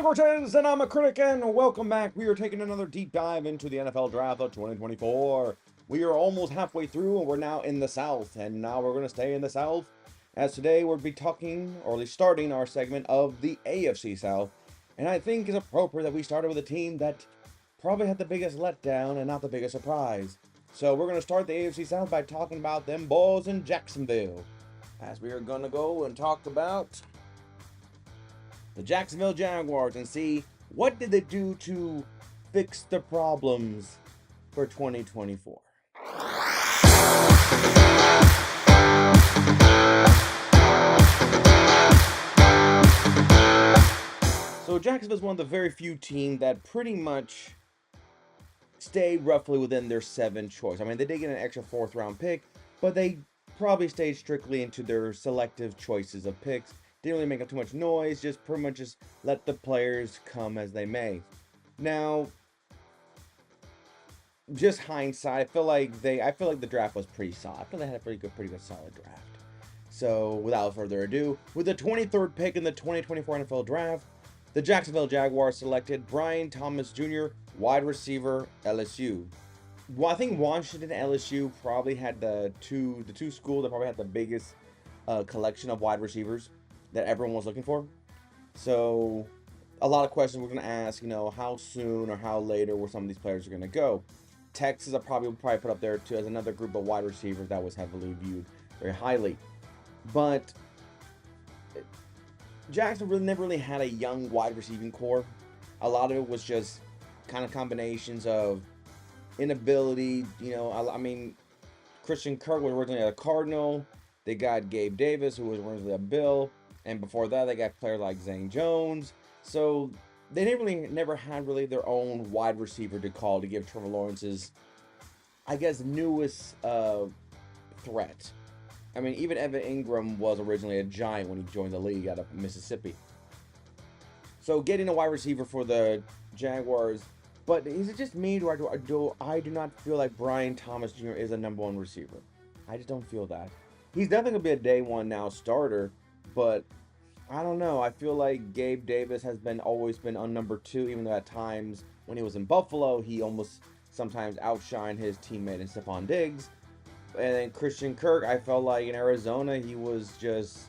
Cortes, and I'm a critic, and welcome back. We are taking another deep dive into the NFL Draft of 2024. We are almost halfway through, and we're now in the South, and now we're going to stay in the South, as today we'll be talking, or at least starting our segment of the AFC South, and I think it's appropriate that we started with a team that probably had the biggest letdown and not the biggest surprise. So we're going to start the AFC South by talking about them boys in Jacksonville, as we are going to go and talk about the Jacksonville Jaguars and see what did they do to fix the problems for 2024. So Jacksonville is one of the very few teams that pretty much stay roughly within their 7 choice. I mean, they did get an extra 4th round pick, but they probably stayed strictly into their selective choices of picks. Didn't really make up too much noise, just pretty much just let the players come as they may. Now, just hindsight, I feel like the draft was pretty solid. I feel they had a pretty good solid draft. So without further ado, with the 23rd pick in the 2024 NFL Draft, the Jacksonville Jaguars selected Brian Thomas Jr., wide receiver, LSU. Well, I think Washington and LSU probably had the two schools that probably had the biggest collection of wide receivers that everyone was looking for. So a lot of questions we're going to ask, how soon or how later were some of these players are going to go. Texas, I probably would put up there too as another group of wide receivers that was heavily viewed very highly. But Jackson never really had a young wide receiving core. A lot of it was just kind of combinations of inability. I mean, Christian Kirk was originally a Cardinal. They got Gabe Davis, who was originally a Bill. And before that, they got players like Zane Jones. So they never had really their own wide receiver to call to give Trevor Lawrence's, I guess, newest threat. I mean, even Evan Ingram was originally a Giant when he joined the league out of Mississippi. So getting a wide receiver for the Jaguars, but is it just me? I do not feel like Brian Thomas Jr. is a number 1 receiver. I just don't feel that. He's definitely gonna be a day 1 now starter, but I don't know. I feel like Gabe Davis has always been on number 2, even though at times when he was in Buffalo, he almost sometimes outshined his teammate in Stephon Diggs. And then Christian Kirk, I felt like in Arizona, he was just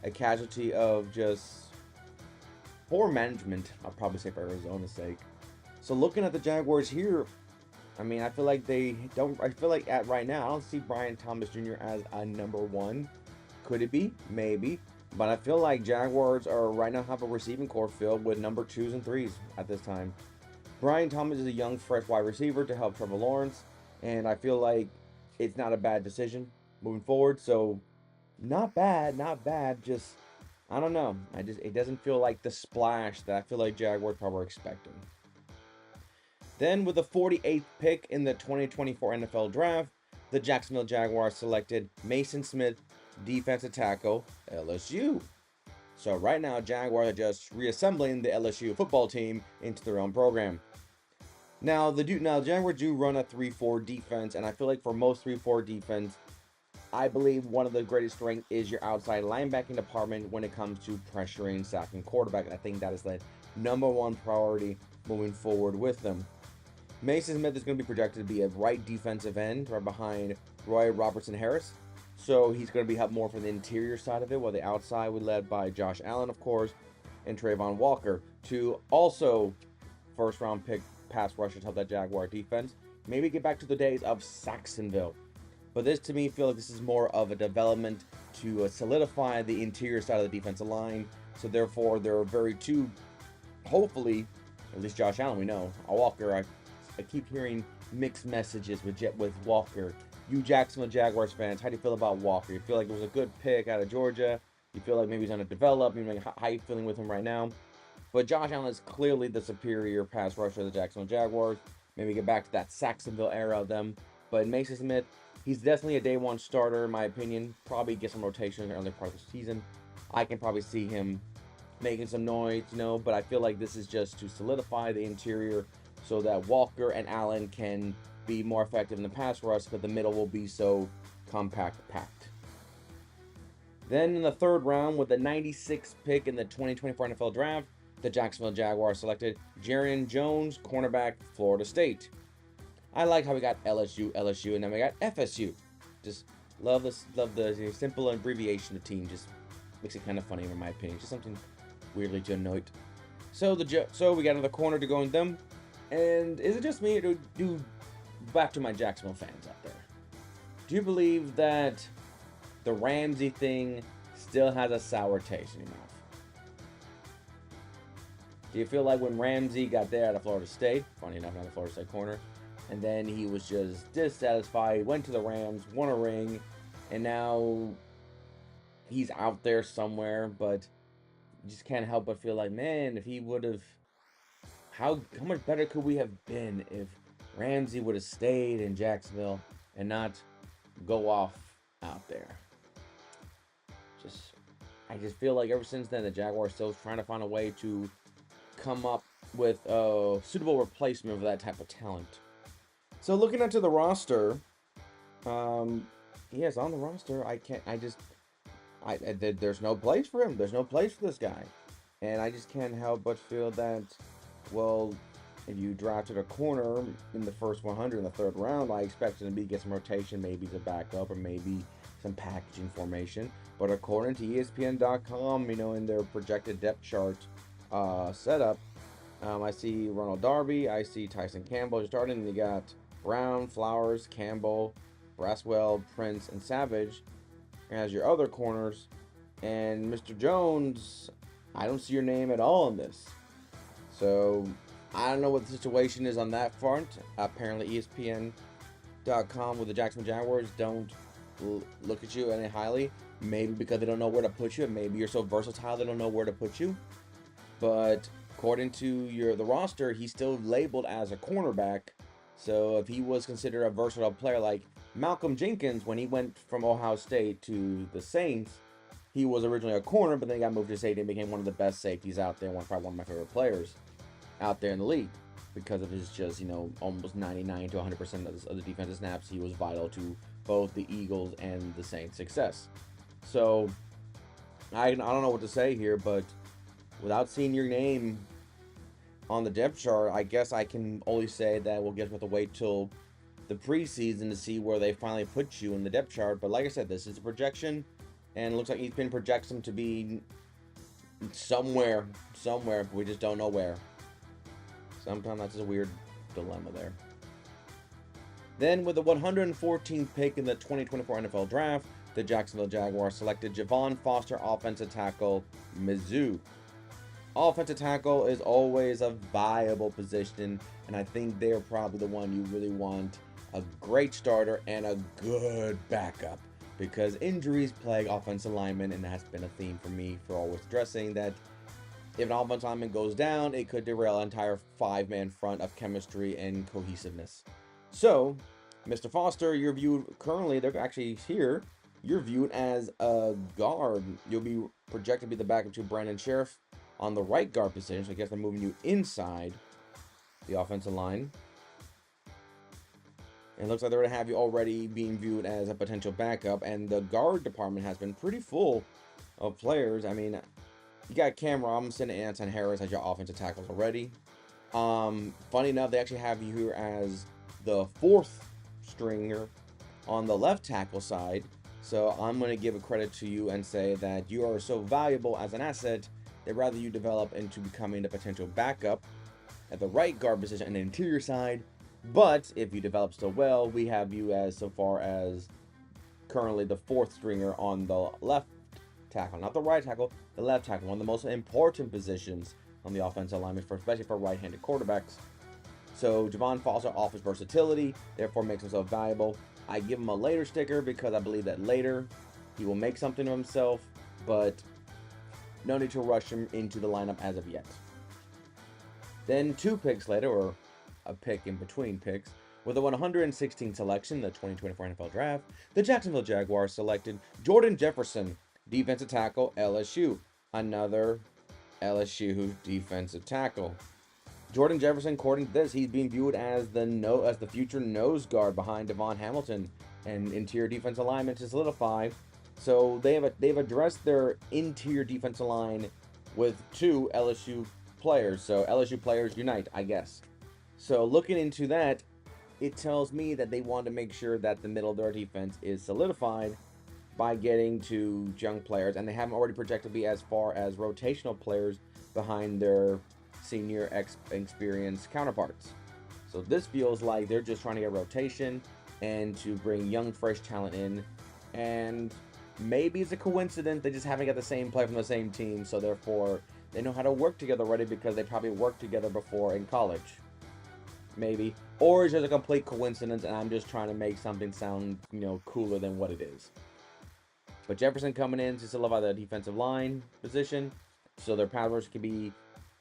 a casualty of just poor management. I'll probably say for Arizona's sake. So looking at the Jaguars here, I mean, I feel like at right now, I don't see Brian Thomas Jr. as a number 1. Could it be? Maybe. But I feel like Jaguars are right now have a receiving core filled with number 2s and 3s at this time. Brian Thomas is a young, fresh wide receiver to help Trevor Lawrence, and I feel like it's not a bad decision moving forward. So, not bad. Just, I don't know. It doesn't feel like the splash that I feel like Jaguars probably were expecting. Then, with the 48th pick in the 2024 NFL Draft, the Jacksonville Jaguars selected Mason Smith, defensive tackle, LSU. So right now, Jaguars are just reassembling the LSU football team into their own program. Now, the Jaguars do run a 3-4 defense, and I feel like for most 3-4 defense, I believe one of the greatest strengths is your outside linebacking department when it comes to pressuring, sacking quarterback. And I think that is the number 1 priority moving forward with them. Mason Smith is going to be projected to be a right defensive end, right behind Roy Robertson Harris. So he's going to be helped more from the interior side of it, while the outside was led by Josh Allen, of course, and Trayvon Walker. To also first-round pick pass rushers help that Jaguar defense. Maybe get back to the days of Saxonville. But this, to me, feel like this is more of a development to solidify the interior side of the defensive line. So therefore, there are hopefully, at least Josh Allen, we know. Walker, I keep hearing mixed messages with Walker. You Jacksonville Jaguars fans, how do you feel about Walker? You feel like it was a good pick out of Georgia? You feel like maybe he's going to develop? How are you feeling with him right now? But Josh Allen is clearly the superior pass rusher of the Jacksonville Jaguars. Maybe get back to that Saxonville era of them. But Mason Smith, he's definitely a day 1 starter, in my opinion. Probably get some rotation in the early part of the season. I can probably see him making some noise, but I feel like this is just to solidify the interior so that Walker and Allen can be more effective in the pass rush, but the middle will be so packed. Then in the 3rd round, with the 96th pick in the 2024 NFL Draft, The Jacksonville Jaguars selected Jarian Jones, cornerback, Florida State. I like how we got LSU, and then we got FSU. Just love this, love the simple abbreviation of team. Just makes it kind of funny in my opinion. Just something weirdly to note. So we got another corner to go in them. And is it just me, or do back to my Jacksonville fans out there? Do you believe that the Ramsey thing still has a sour taste in your mouth? Do you feel like when Ramsey got there out of Florida State, funny enough, not a Florida State corner, and then he was just dissatisfied, went to the Rams, won a ring, and now he's out there somewhere, but you just can't help but feel like, man, if he would have, how much better could we have been if Ramsey would have stayed in Jacksonville and not go off out there? I just feel like ever since then, the Jaguars still trying to find a way to come up with a suitable replacement for that type of talent. So looking into the roster, yes, on the roster, there's no place for him. There's no place for this guy. And I just can't help but feel that, well, if you drafted a corner in the first 100 in the third round, I expected him to get some rotation, maybe to back up, or maybe some packaging formation. But according to ESPN.com, in their projected depth chart setup, I see Ronald Darby, I see Tyson Campbell starting, and you got Brown, Flowers, Campbell, Braswell, Prince, and Savage as your other corners. And Mr. Jones, I don't see your name at all in this. So I don't know what the situation is on that front. Apparently ESPN.com with the Jacksonville Jaguars don't look at you any highly. Maybe because they don't know where to put you. Maybe you're so versatile they don't know where to put you. But according to the roster, he's still labeled as a cornerback. So if he was considered a versatile player like Malcolm Jenkins, when he went from Ohio State to the Saints, he was originally a corner, but then he got moved to safety and became one of the best safeties out there. Probably one of my favorite players out there in the league because of his just, almost 99 to 100% of the defensive snaps. He was vital to both the Eagles and the Saints' success. So I don't know what to say here, but without seeing your name on the depth chart, I guess I can only say that we'll have to wait till the preseason to see where they finally put you in the depth chart. But like I said, this is a projection, and it looks like ESPN projects him to be somewhere, but we just don't know where. Sometimes that's a weird dilemma there. Then with the 114th pick in the 2024 NFL Draft, the Jacksonville Jaguars selected Javon Foster, offensive tackle, Mizzou. Offensive tackle is always a viable position, and I think they're probably the one you really want a great starter and a good backup, because injuries plague offensive linemen, and that's been a theme for me for always stressing that if an offensive lineman goes down, it could derail an entire five-man front of chemistry and cohesiveness. So, Mr. Foster, you're viewed currently, they're actually here, you're viewed as a guard. You'll be projected to be the backup to Brandon Sheriff on the right guard position, so I guess they're moving you inside the offensive line. And it looks like they're going to have you already being viewed as a potential backup, and the guard department has been pretty full of players. I mean, you got Cam Robinson and Anton Harris as your offensive tackles already. Funny enough, they actually have you here as the fourth stringer on the left tackle side. So I'm going to give a credit to you and say that you are so valuable as an asset, they'd rather you develop into becoming the potential backup at the right guard position and the interior side. But if you develop so well, we have you as so far as currently the fourth stringer on the left tackle, not the right tackle, the left tackle, one of the most important positions on the offensive line, especially for right-handed quarterbacks. So Javon Foster offers versatility, therefore makes himself valuable. I give him a later sticker because I believe that later he will make something of himself, but no need to rush him into the lineup as of yet. Then 2 picks later, or a pick in between picks, with the 116th selection in the 2024 NFL Draft, the Jacksonville Jaguars selected Jordan Jefferson, defensive tackle, LSU. Another LSU defensive tackle. Jordan Jefferson, according to this, he's being viewed as the future nose guard behind Devon Hamilton and interior defensive lineman to solidify. So they've addressed their interior defensive line with 2 LSU players. So LSU players unite, I guess. So looking into that, it tells me that they want to make sure that the middle of their defense is solidified by getting to young players, and they haven't already projected to be as far as rotational players behind their senior experienced counterparts. So this feels like they're just trying to get rotation and to bring young, fresh talent in. And maybe it's a coincidence they just haven't got the same play from the same team, so therefore they know how to work together already because they probably worked together before in college. Maybe. Or it's just a complete coincidence and I'm just trying to make something sound, cooler than what it is. But Jefferson coming in to solidify the defensive line position, so their pass rush could be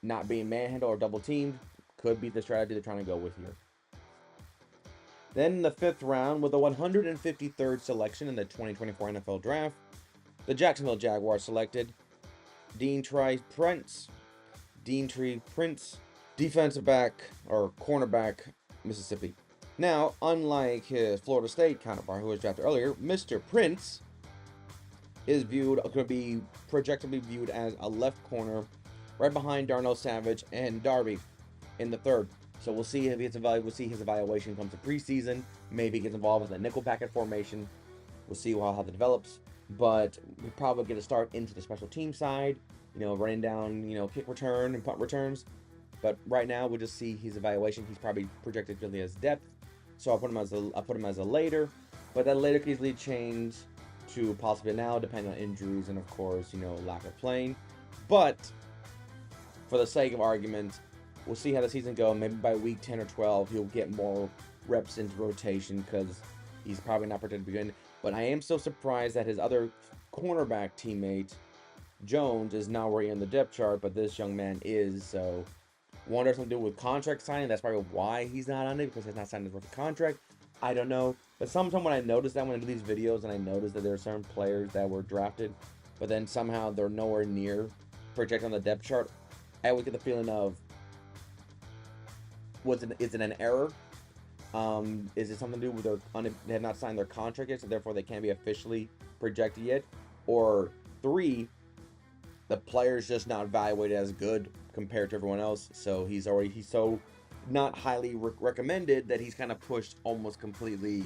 not being manhandled or double teamed. Could be the strategy they're trying to go with here. Then in the 5th round, with the 153rd selection in the 2024 NFL Draft, the Jacksonville Jaguars selected Deantree Prince, defensive back or cornerback, Mississippi. Now, unlike his Florida State counterpart who was drafted earlier, Mr. Prince is going to be projectably viewed as a left corner, right behind Darnell Savage and Darby in the 3rd. So we'll see if his evaluation comes to preseason. Maybe he gets involved in the nickel packet formation. We'll see how that develops. But we probably get a start into the special team side, running down, kick return and punt returns. But right now we'll just see his evaluation. He's probably projected really as depth, so I'll put him as a later. But that later can easily change to possibly now, depending on injuries and of course, lack of playing. But for the sake of argument, we'll see how the season goes. Maybe by week 10 or 12, he'll get more reps into rotation because he's probably not projected to begin. But I am so surprised that his other cornerback teammate, Jones, is not already in the depth chart, but this young man is. So, wonder if something to do with contract signing. That's probably why he's not on it, because he's not signed his rookie contract. I don't know. But sometimes when I notice that when I do these videos and I notice that there are certain players that were drafted, but then somehow they're nowhere near projected on the depth chart, I always get the feeling of, is it an error? Is it something to do with they have not signed their contract yet, so therefore they can't be officially projected yet? Or 3, the player's just not evaluated as good compared to everyone else, so he's so not highly recommended that he's kind of pushed almost completely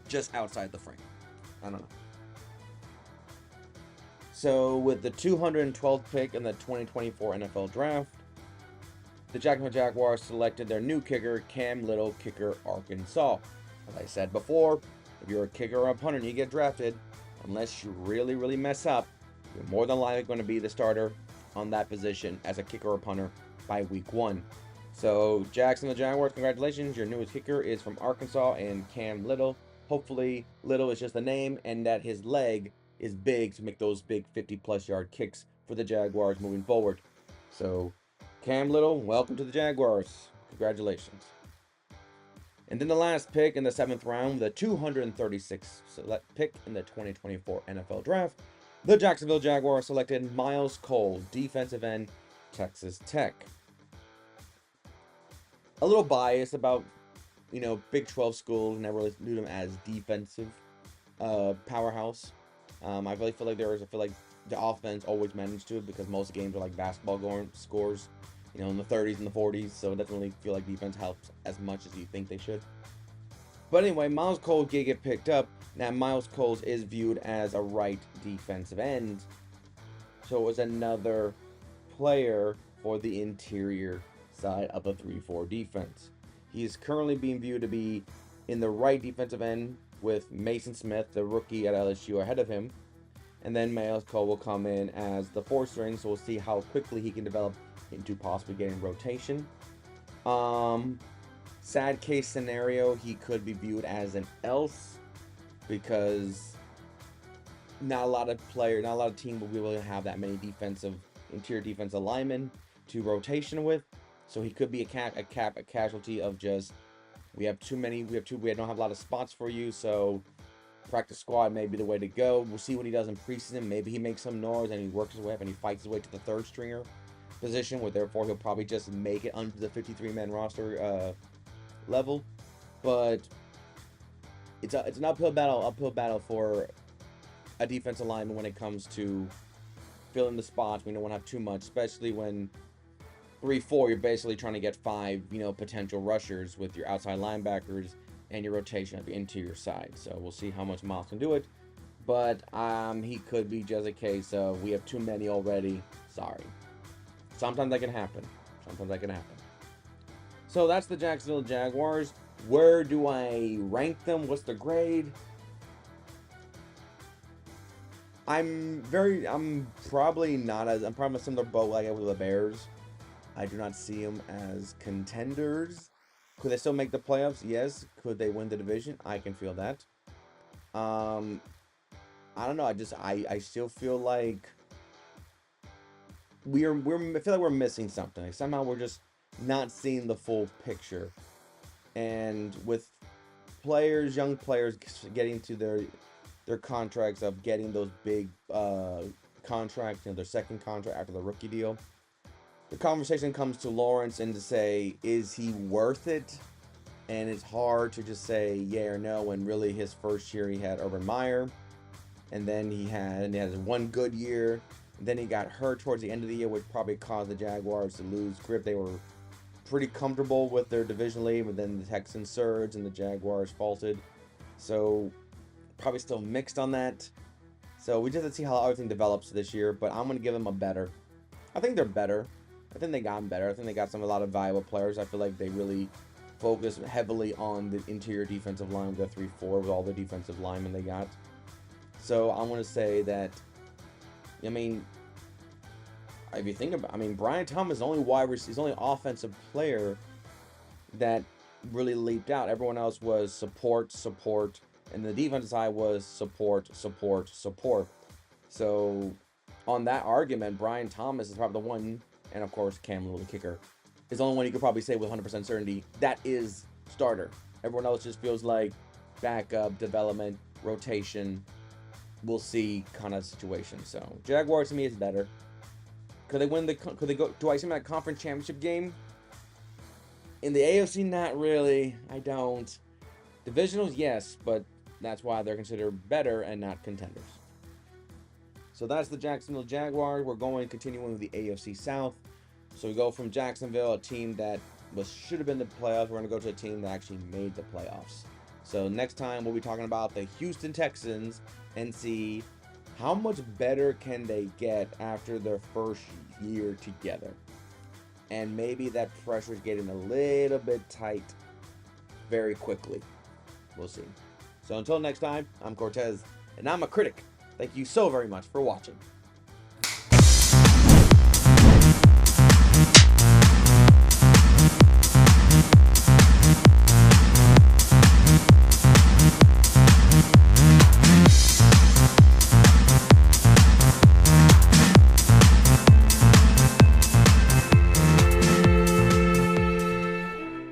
just outside the frame. I don't know. So with the 212th pick in the 2024 NFL Draft, the Jacksonville Jaguars selected their new kicker, Cam Little, kicker, Arkansas. As I said before, if you're a kicker or a punter and you get drafted, unless you really, really mess up, you're more than likely going to be the starter on that position as a kicker or punter by week 1. So Jacksonville Jaguars, congratulations. Your newest kicker is from Arkansas and Cam Little. Hopefully Little is just a name and that his leg is big to make those big 50-plus yard kicks for the Jaguars moving forward. So Cam Little, welcome to the Jaguars. Congratulations. And then the last pick in the 7th round, the 236th pick in the 2024 NFL Draft, the Jacksonville Jaguars selected Miles Cole, defensive end, Texas Tech. A little biased about, Big 12 schools, never really knew them as defensive powerhouse. I really feel like the offense always managed to, because most games are like basketball scores, in the 30s and the 40s, so it doesn't really feel like defense helps as much as you think they should. But anyway, Miles Cole did get picked up. Now, Miles Cole is viewed as a right defensive end, so it was another player for the interior side of a 3-4 defense. He is currently being viewed to be in the right defensive end with Mason Smith, the rookie at LSU, ahead of him. And then Miles Cole will come in as the 4th string, so we'll see how quickly he can develop into possibly getting rotation. Sad case scenario, he could be viewed as an else, because not a lot of teams will be able to have that many interior defensive linemen to rotation with. So he could be a casualty of just, we don't have a lot of spots for you, so practice squad may be the way to go. We'll see what he does in preseason. Maybe he makes some noise and he works his way up and he fights his way to the 3rd stringer position, where therefore he'll probably just make it under the 53-man roster level. But it's an uphill battle for a defensive lineman when it comes to filling the spots. We don't want to have too much, especially when 3-4, you're basically trying to get 5, potential rushers with your outside linebackers and your rotation of your interior side. So we'll see how much Miles can do it. But he could be just a case of we have too many already. Sorry. Sometimes that can happen. Sometimes that can happen. So that's the Jacksonville Jaguars. Where do I rank them? What's the grade? I'm probably not as, I'm probably a similar boat like I with the Bears. I do not see them as contenders. Could they still make the playoffs? Yes. Could they win the division? I can feel that. Um, I don't know. I still feel like I feel like we're missing something. Like somehow we're just not seeing the full picture. And with young players getting to their contracts of getting those big contracts, their second contract after the rookie deal, the conversation comes to Lawrence and to say, is he worth it? And it's hard to just say yeah or no when really his first year he had Urban Meyer, and then he had one good year. And then he got hurt towards the end of the year, which probably caused the Jaguars to lose grip. They were pretty comfortable with their division lead, but then the Texans surged and the Jaguars faltered. So probably still mixed on that. So we just have to see how everything develops this year. But I'm going to give them a better. I think they're better. I think they got better. I think they got a lot of valuable players. I feel like they really focus heavily on the interior defensive line with the 3-4 with all the defensive linemen they got. So I'm going to say that, I mean, if you think about, Brian Thomas is the only offensive player that really leaped out. Everyone else was support, and the defensive side was support. So on that argument, Brian Thomas is probably the one, and of course Cam Little, the kicker, is the only one you could probably say with 100% certainty that is starter. Everyone else just feels like backup, development, rotation. We'll see kind of situation. So Jaguars to me is better. Could they win could they go, do I see them in that conference championship game? In the AFC, not really. I don't. Divisionals, yes, but that's why they're considered better and not contenders. So that's the Jacksonville Jaguars. We're going continuing with the AFC South. So we go from Jacksonville, a team that should have been the playoffs. We're going to go to a team that actually made the playoffs. So next time we'll be talking about the Houston Texans and see how much better can they get after their first year together. And maybe that pressure is getting a little bit tight very quickly. We'll see. So until next time, I'm Cortez, and I'm a critic. Thank you so very much for watching.